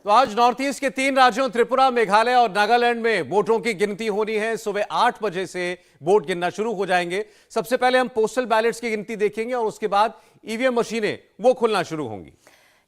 तो आज north east के 3 राज्यों त्रिपुरा, मेघालय और नागालैंड में वोटों की गिनती होनी है। सुबह 8 बजे से वोट गिनना शुरू हो जाएंगे। सबसे पहले हम पोस्टल बैलेट्स की गिनती देखेंगे और उसके बाद ईवीएम मशीनें वो खुलना शुरू होंगी।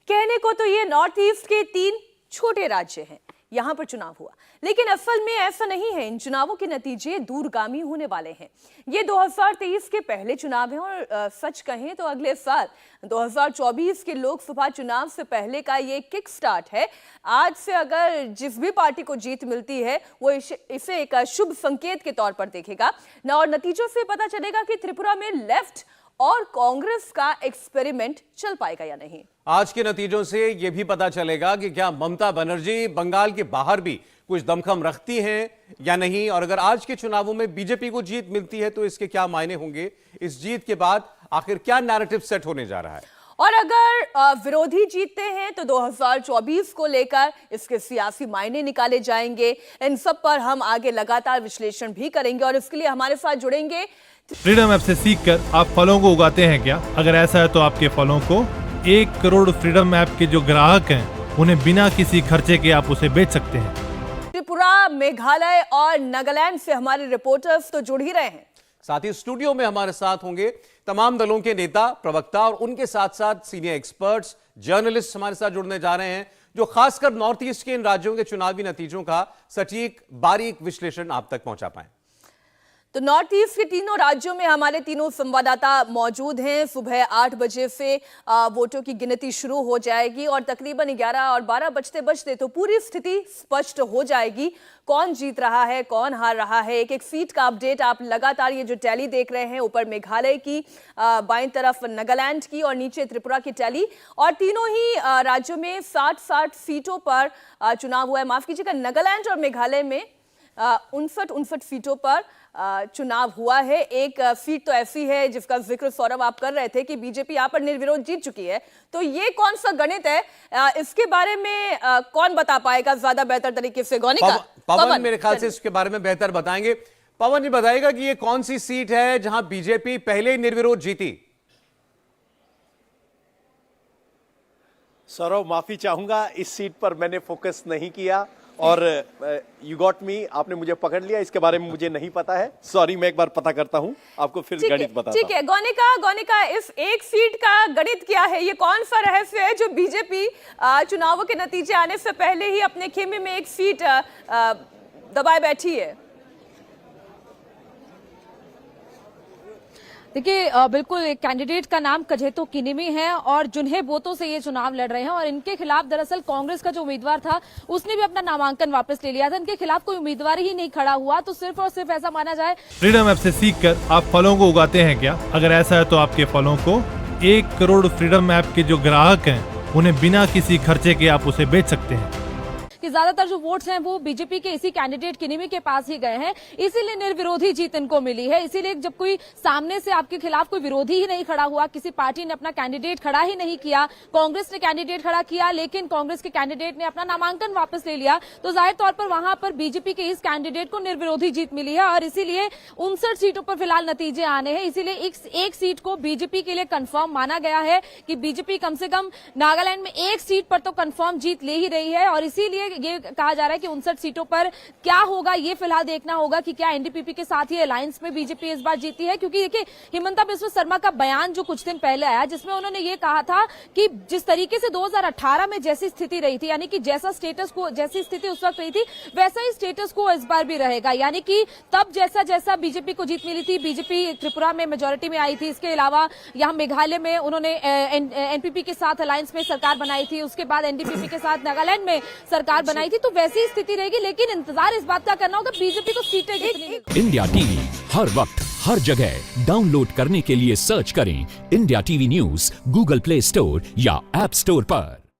कहने को तो ये नॉर्थ ईस्ट के 3 छोटे राज्य हैं, यहां पर चुनाव हुआ, लेकिन असल में ऐसा नहीं है। इन चुनावों के नतीजे दूरगामी होने वाले हैं। ये 2023 के पहले चुनाव हैं और सच कहें तो अगले साल 2024 के लोकसभा चुनाव से पहले का ये किक स्टार्ट है। आज से अगर जिस भी पार्टी को जीत मिलती है वो इसे एक शुभ संकेत के तौर पर देखेगा और नतीजों से पता चलेगा कि त्रिपुरा में लेफ्ट और कांग्रेस का एक्सपेरिमेंट चल पाएगा या नहीं। आज के नतीजों से यह भी पता चलेगा कि क्या ममता बनर्जी बंगाल के बाहर भी कुछ दमखम रखती हैं या नहीं, और अगर आज के चुनावों में बीजेपी को जीत मिलती है तो इसके क्या मायने होंगे। इस जीत के बाद आखिर क्या नैरेटिव सेट होने जा रहा है, और अगर विरोधी जीतते हैं तो 2024 को लेकर इसके सियासी मायने निकाले जाएंगे। इन सब पर हम आगे लगातार विश्लेषण भी करेंगे और इसके लिए हमारे साथ जुड़ेंगे। फ्रीडम ऐप से सीखकर आप फलों को उगाते हैं क्या? अगर ऐसा है तो आपके फलों को 1 करोड़ फ्रीडम ऐप के जो ग्राहक हैं उन्हें बिना किसी खर्चे के आप उसे बेच सकते हैं। त्रिपुरा, मेघालय और नागालैंड से हमारे रिपोर्टर्स तो जुड़ ही रहे हैं। साथ ही स्टूडियो में हमारे साथ होंगे तमाम दलों के नेता, प्रवक्ता और उनके साथ साथ सीनियर एक्सपर्ट्स, जर्नलिस्ट हमारे साथ जुड़ने जा रहे हैं, जो खासकर नॉर्थ ईस्ट के इन राज्यों के चुनावी नतीजों का सटीक बारीक विश्लेषण आप तक पहुंचा पाए। तो नॉर्थ ईस्ट के तीनों राज्यों में हमारे तीनों संवाददाता मौजूद हैं। सुबह 8 बजे से वोटों की गिनती शुरू हो जाएगी और तकरीबन 11 और 12 बजते बजते तो पूरी स्थिति स्पष्ट हो जाएगी। कौन जीत रहा है, कौन हार रहा है, एक एक सीट का अपडेट आप लगातार ये जो टैली देख रहे हैं, ऊपर मेघालय की, बाईं तरफ नागालैंड की और नीचे त्रिपुरा की टैली, और तीनों ही राज्यों में 60-60 सीटों पर चुनाव हुआ है। माफ कीजिएगा, नागालैंड और मेघालय में 59 सीटों पर चुनाव हुआ है। एक सीट तो ऐसी है जिसका जिक्र सौरभ आप कर रहे थे कि बीजेपी यहाँ पर निर्विरोध जीत चुकी है। तो ये कौन सा गणित है, इसके बारे में कौन बता पाएगा ज्यादा बेहतर तरीके से? गौनिका, पवन मेरे ख्याल से इसके बारे में बेहतर बताएंगे। पवन ये बताएगा कि ये कौन सी सीट है जहां बीजेपी पहले ही निर्विरोध जीती? सौरभ, माफी चाहूंगा, इस सीट पर मैंने फोकस नहीं किया और यू गॉट मी, आपने मुझे पकड़ लिया। इसके बारे में मुझे नहीं पता है, सॉरी। मैं एक बार पता करता हूं, आपको फिर गणित बताता हूं। ठीक है गौनिका, इस एक सीट का गणित क्या है? ये कौन सा रहस्य है जो बीजेपी चुनावों के नतीजे आने से पहले ही अपने खेमे में एक सीट दबाए बैठी है? देखिए, बिल्कुल एक कैंडिडेट का नाम कजेतो किनिमी है और जिन्हें वोटों से ये चुनाव लड़ रहे हैं, और इनके खिलाफ दरअसल कांग्रेस का जो उम्मीदवार था उसने भी अपना नामांकन वापस ले लिया था। इनके खिलाफ कोई उम्मीदवार ही नहीं खड़ा हुआ। तो सिर्फ और सिर्फ ऐसा माना जाए, फ्रीडम ऐप से सीखकर आप फलों को उगाते हैं क्या? अगर ऐसा है तो आपके फलों को 1 करोड़ फ्रीडम ऐप के जो ग्राहक हैं उन्हें बिना किसी खर्चे के आप उसे बेच सकते हैं। कि ज्यादातर जो वोट्स हैं वो बीजेपी के इसी कैंडिडेट किनिमी के पास ही गए हैं, इसीलिए निर्विरोधी जीत इनको मिली है। इसीलिए जब कोई सामने से आपके खिलाफ कोई विरोधी ही नहीं खड़ा हुआ, किसी पार्टी ने अपना कैंडिडेट खड़ा ही नहीं किया, कांग्रेस ने कैंडिडेट खड़ा किया लेकिन कांग्रेस के कैंडिडेट ने अपना नामांकन वापस ले लिया, तो जाहिर तौर पर वहां पर बीजेपी के इस कैंडिडेट को निर्विरोधी जीत मिली है और इसीलिए 59 सीटों पर फिलहाल नतीजे आने हैं। इसीलिए एक सीट को बीजेपी के लिए कंफर्म माना गया है कि बीजेपी कम से कम नागालैंड में एक सीट पर तो कंफर्म जीत ले ही रही है, और इसीलिए ये कहा जा रहा है कि 59 सीटों पर क्या होगा ये फिलहाल देखना होगा कि क्या एनडीपीपी के साथ ही अलायंस में बीजेपी इस बार जीती है। क्योंकि देखिए, हिमंता बिस्वा शर्मा का बयान जो कुछ दिन पहले आया जिसमें उन्होंने ये कहा था कि जिस तरीके से 2018 में जैसी स्थिति रही थी, यानी कि जैसा स्टेटस को, जैसी स्थिति उस वक्त रही थी वैसा ही स्टेटस को इस बार भी रहेगा। यानी कि तब जैसा बीजेपी को जीत मिली थी, बीजेपी त्रिपुरा में मेजोरिटी में आई थी, इसके अलावा यहाँ मेघालय में उन्होंने एनपीपी के साथ अलायंस में सरकार बनाई थी, उसके बाद एनडीपीपी के साथ नागालैंड में सरकार बनाई थी, तो वैसी ही स्थिति रहेगी। लेकिन इंतजार इस बात का करना होगा बीजेपी को सीटें कितनी। इंडिया टीवी हर वक्त हर जगह डाउनलोड करने के लिए सर्च करें India TV news Google play store या ऐप स्टोर पर।